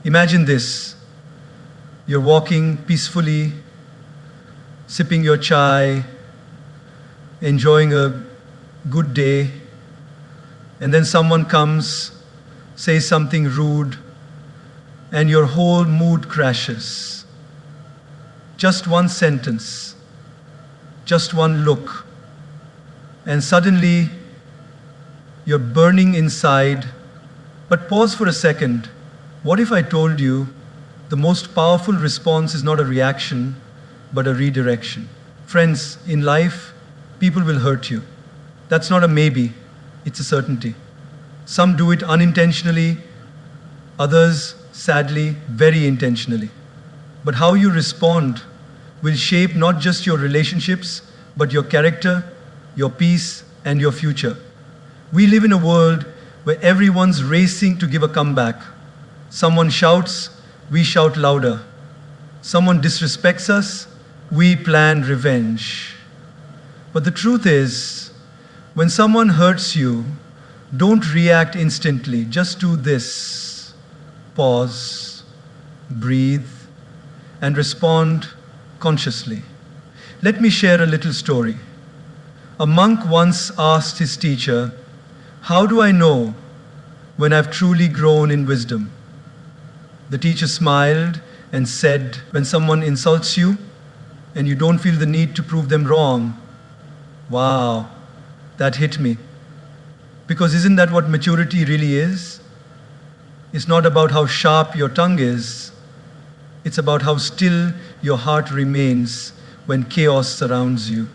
Imagine this. You're walking peacefully, sipping your chai, enjoying a good day, and then someone comes, says something rude, and your whole mood crashes. Just one sentence, just one look, and suddenly you're burning inside. But pause for a second. What if I told you the most powerful response is not a reaction, but a redirection? Friends, in life, people will hurt you. That's not a maybe, it's a certainty. Some do it unintentionally, others, sadly, very intentionally. But how you respond will shape not just your relationships, but your character, your peace, and your future. We live in a world where everyone's racing to give a comeback. Someone shouts, we shout louder. Someone disrespects us, we plan revenge. But the truth is, when someone hurts you, don't react instantly. Just do this. Pause, breathe, and respond consciously. Let me share a little story. A monk once asked his teacher, "How do I know when I've truly grown in wisdom?" The teacher smiled and said, "When someone insults you and you don't feel the need to prove them wrong." Wow, that hit me. Because isn't that what maturity really is? It's not about how sharp your tongue is. It's about how still your heart remains when chaos surrounds you.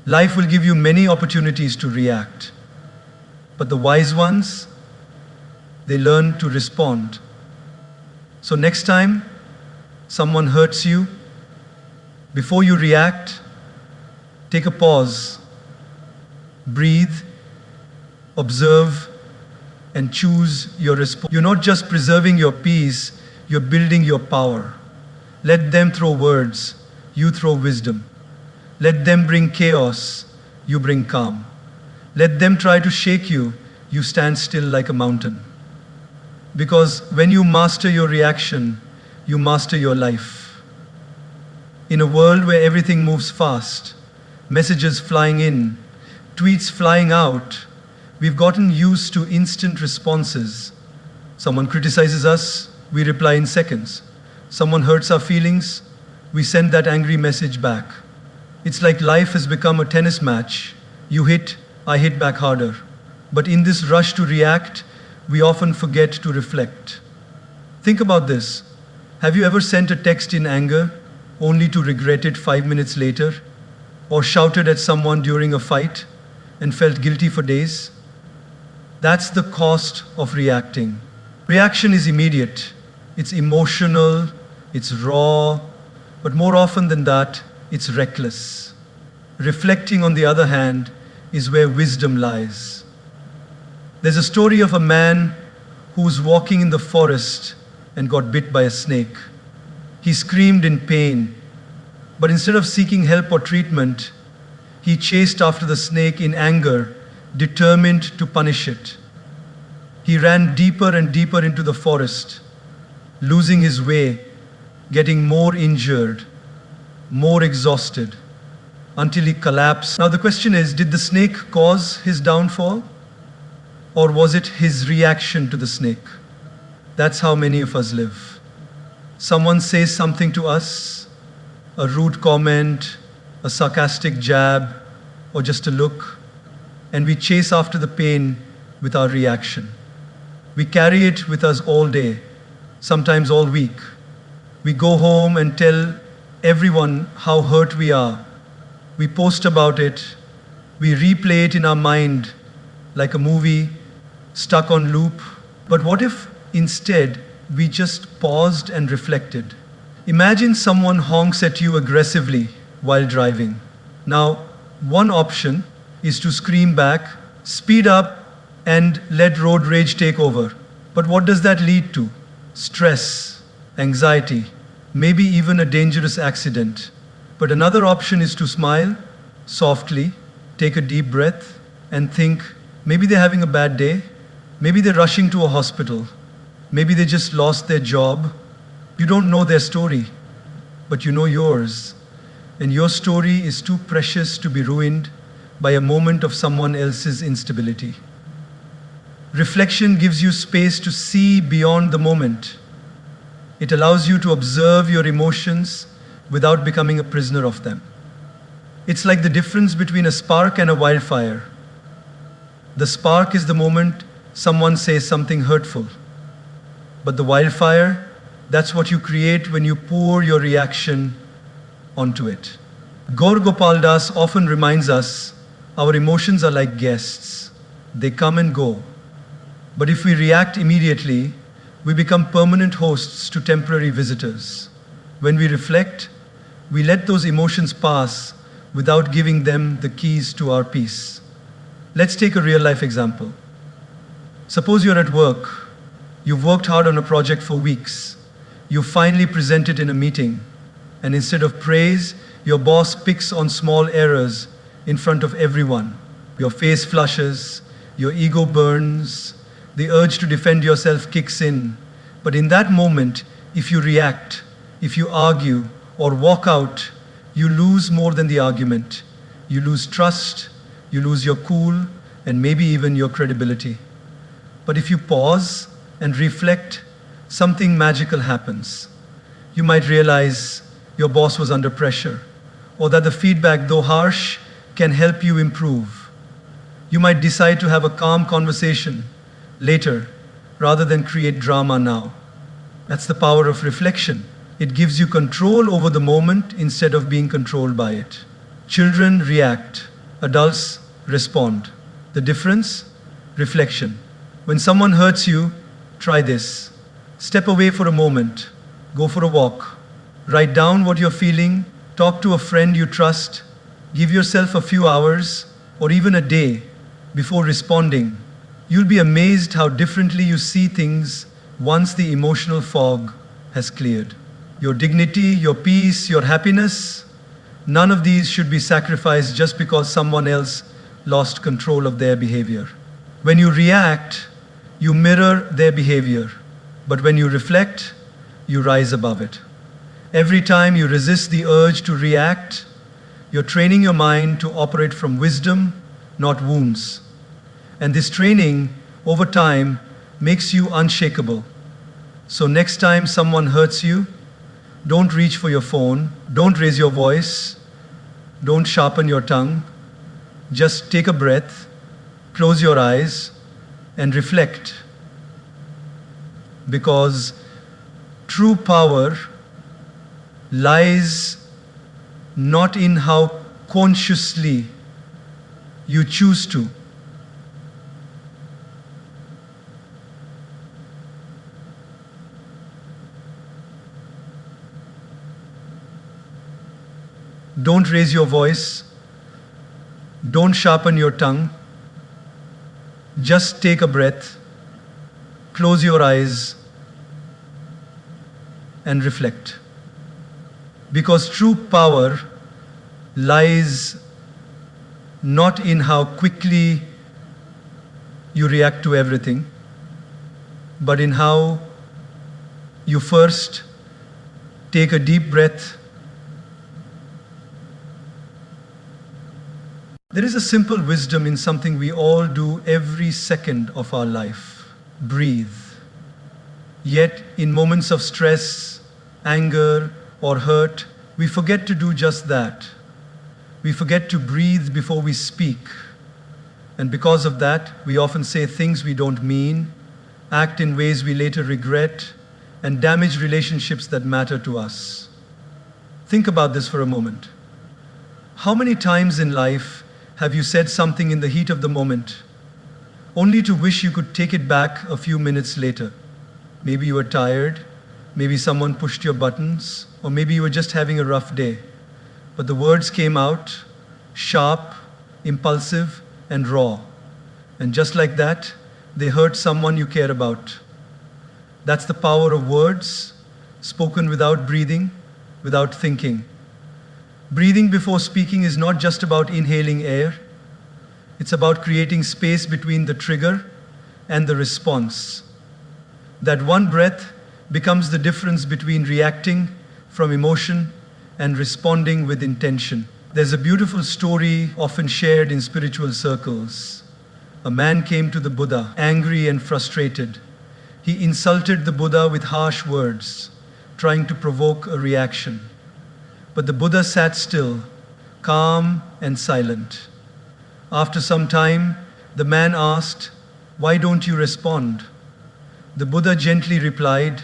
Life will give you many opportunities to react. But the wise ones, they learn to respond. So next time someone hurts you, before you react, take a pause, breathe, observe, and choose your response. You're not just preserving your peace, you're building your power. Let them throw words, you throw wisdom. Let them bring chaos, you bring calm. Let them try to shake you, you stand still like a mountain. Because when you master your reaction, you master your life. In a world where everything moves fast, messages flying in, tweets flying out, we've gotten used to instant responses. Someone criticizes us, we reply in seconds. Someone hurts our feelings, we send that angry message back. It's like life has become a tennis match. You hit, I hit back harder. But in this rush to react, we often forget to reflect. Think about this. Have you ever sent a text in anger only to regret it 5 minutes later? Or shouted at someone during a fight and felt guilty for days? That's the cost of reacting. Reaction is immediate. It's emotional, it's raw, but more often than that, it's reckless. Reflecting, on the other hand, is where wisdom lies. There's a story of a man who was walking in the forest and got bit by a snake. He screamed in pain, but instead of seeking help or treatment, he chased after the snake in anger, determined to punish it. He ran deeper and deeper into the forest, losing his way, getting more injured, more exhausted, until he collapsed. Now the question is, did the snake cause his downfall? Or was it his reaction to the snake? That's how many of us live. Someone says something to us, a rude comment, a sarcastic jab, or just a look, and we chase after the pain with our reaction. We carry it with us all day, sometimes all week. We go home and tell everyone how hurt we are. We post about it. We replay it in our mind like a movie stuck on loop. But what if instead we just paused and reflected? Imagine someone honks at you aggressively while driving. Now, one option is to scream back, speed up, and let road rage take over. But what does that lead to? Stress, anxiety, maybe even a dangerous accident. But another option is to smile softly, take a deep breath, and think, maybe they're having a bad day, maybe they're rushing to a hospital. Maybe they just lost their job. You don't know their story, but you know yours. And your story is too precious to be ruined by a moment of someone else's instability. Reflection gives you space to see beyond the moment. It allows you to observe your emotions without becoming a prisoner of them. It's like the difference between a spark and a wildfire. The spark is the moment someone says something hurtful. But the wildfire, that's what you create when you pour your reaction onto it. Gaur Gopal Das often reminds us our emotions are like guests. They come and go. But if we react immediately, we become permanent hosts to temporary visitors. When we reflect, we let those emotions pass without giving them the keys to our peace. Let's take a real-life example. Suppose you're at work. You've worked hard on a project for weeks. You finally present it in a meeting. And instead of praise, your boss picks on small errors in front of everyone. Your face flushes, your ego burns, the urge to defend yourself kicks in. But in that moment, if you react, if you argue or walk out, you lose more than the argument. You lose trust, you lose your cool, and maybe even your credibility. But if you pause and reflect, something magical happens. You might realize your boss was under pressure, or that the feedback, though harsh, can help you improve. You might decide to have a calm conversation later, rather than create drama now. That's the power of reflection. It gives you control over the moment instead of being controlled by it. Children react, adults respond. The difference? Reflection. When someone hurts you, try this. Step away for a moment. Go for a walk. Write down what you're feeling. Talk to a friend you trust. Give yourself a few hours or even a day before responding. You'll be amazed how differently you see things once the emotional fog has cleared. Your dignity, your peace, your happiness, none of these should be sacrificed just because someone else lost control of their behavior. When you react, you mirror their behavior. But when you reflect, you rise above it. Every time you resist the urge to react, you're training your mind to operate from wisdom, not wounds. And this training, over time, makes you unshakable. So next time someone hurts you, don't reach for your phone, don't raise your voice, don't sharpen your tongue. Just take a breath, close your eyes, and reflect. Because true power lies not in how consciously you choose to, don't raise your voice, don't sharpen your tongue, just take a breath, close your eyes, and reflect. Because true power lies not in how quickly you react to everything, but in how you first take a deep breath. There is a simple wisdom in something we all do every second of our life: breathe. Yet, in moments of stress, anger, or hurt, we forget to do just that. We forget to breathe before we speak. And because of that, we often say things we don't mean, act in ways we later regret, and damage relationships that matter to us. Think about this for a moment. How many times in life have you said something in the heat of the moment, only to wish you could take it back a few minutes later? Maybe you were tired, maybe someone pushed your buttons, or maybe you were just having a rough day. But the words came out sharp, impulsive, and raw. And just like that, they hurt someone you care about. That's the power of words, spoken without breathing, without thinking. Breathing before speaking is not just about inhaling air. It's about creating space between the trigger and the response. That one breath becomes the difference between reacting from emotion and responding with intention. There's a beautiful story often shared in spiritual circles. A man came to the Buddha, angry and frustrated. He insulted the Buddha with harsh words, trying to provoke a reaction. But the Buddha sat still, calm and silent. After some time, the man asked, "Why don't you respond?" The Buddha gently replied,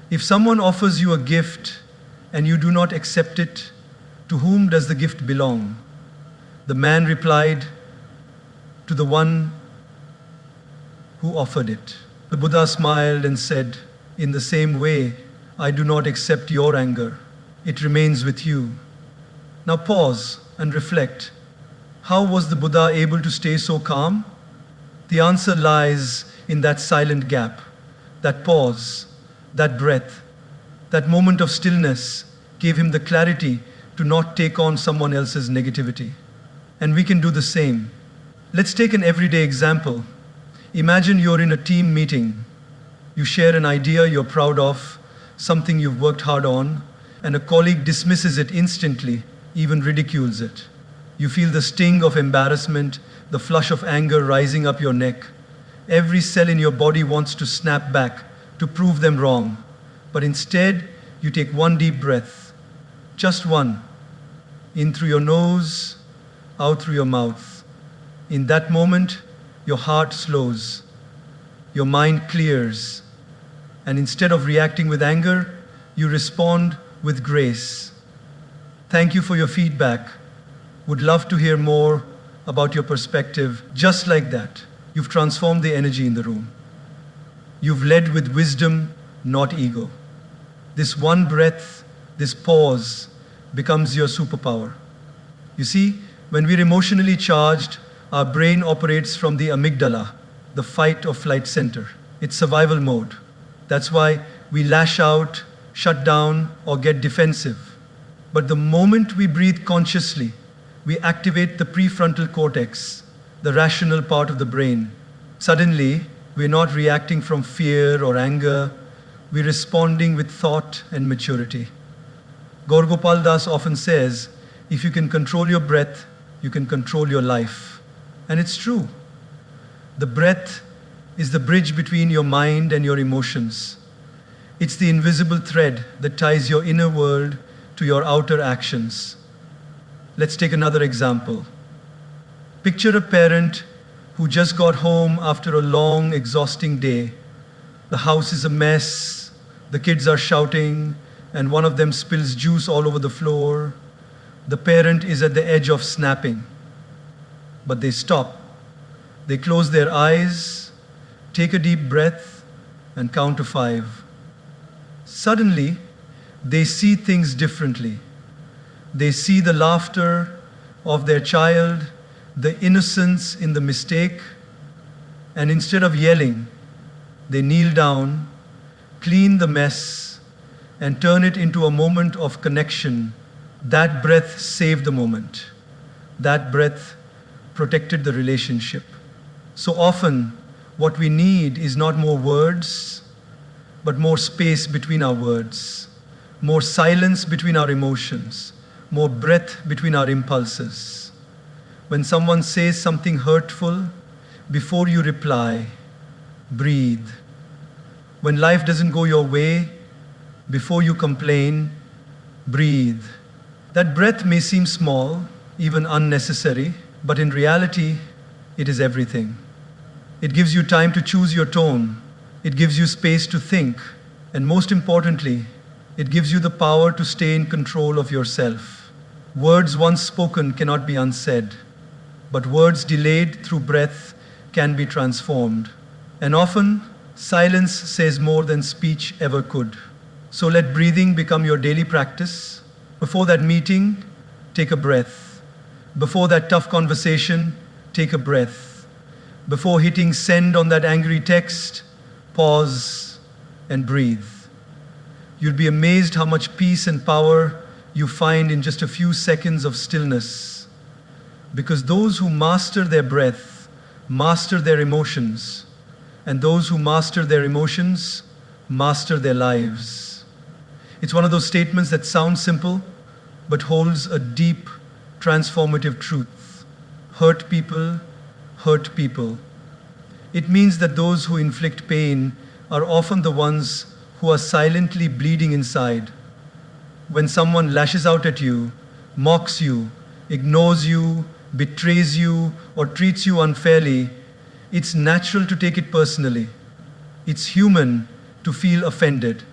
"If someone offers you a gift and you do not accept it, to whom does the gift belong?" The man replied, "To the one who offered it." The Buddha smiled and said, "In the same way, I do not accept your anger. It remains with you." Now pause and reflect. How was the Buddha able to stay so calm? The answer lies in that silent gap, that pause, that breath, that moment of stillness gave him the clarity to not take on someone else's negativity. And we can do the same. Let's take an everyday example. Imagine you're in a team meeting. You share an idea you're proud of, something you've worked hard on, and a colleague dismisses it instantly, even ridicules it. You feel the sting of embarrassment, the flush of anger rising up your neck. Every cell in your body wants to snap back to prove them wrong. But instead, you take one deep breath. Just one. In through your nose, out through your mouth. In that moment, your heart slows. Your mind clears. And instead of reacting with anger, you respond with grace. Thank you for your feedback. Would love to hear more about your perspective. Just like that, you've transformed the energy in the room. You've led with wisdom, not ego. This one breath, this pause, becomes your superpower. You see, when we're emotionally charged, our brain operates from the amygdala, the fight or flight center. It's survival mode. That's why we lash out, shut down, or get defensive. But the moment we breathe consciously, we activate the prefrontal cortex, the rational part of the brain. Suddenly, we're not reacting from fear or anger, we're responding with thought and maturity. Gaur Gopal often says, if you can control your breath, you can control your life. And it's true. The breath is the bridge between your mind and your emotions. It's the invisible thread that ties your inner world to your outer actions. Let's take another example. Picture a parent who just got home after a long, exhausting day. The house is a mess, the kids are shouting, and one of them spills juice all over the floor. The parent is at the edge of snapping. But they stop. They close their eyes, take a deep breath, and count to 5. Suddenly, they see things differently. They see the laughter of their child, the innocence in the mistake, and instead of yelling, they kneel down, clean the mess, and turn it into a moment of connection. That breath saved the moment. That breath protected the relationship. So often, what we need is not more words, but more space between our words, more silence between our emotions, more breath between our impulses. When someone says something hurtful, before you reply, breathe. When life doesn't go your way, before you complain, breathe. That breath may seem small, even unnecessary, but in reality, it is everything. It gives you time to choose your tone. It gives you space to think. And most importantly, it gives you the power to stay in control of yourself. Words once spoken cannot be unsaid, but words delayed through breath can be transformed. And often, silence says more than speech ever could. So let breathing become your daily practice. Before that meeting, take a breath. Before that tough conversation, take a breath. Before hitting send on that angry text, pause and breathe. You'll be amazed how much peace and power you find in just a few seconds of stillness. Because those who master their breath, master their emotions, and those who master their emotions master their lives. It's one of those statements that sounds simple but holds a deep, transformative truth. Hurt people hurt people. It means that those who inflict pain are often the ones who are silently bleeding inside. When someone lashes out at you, mocks you, ignores you, betrays you, or treats you unfairly, it's natural to take it personally. It's human to feel offended.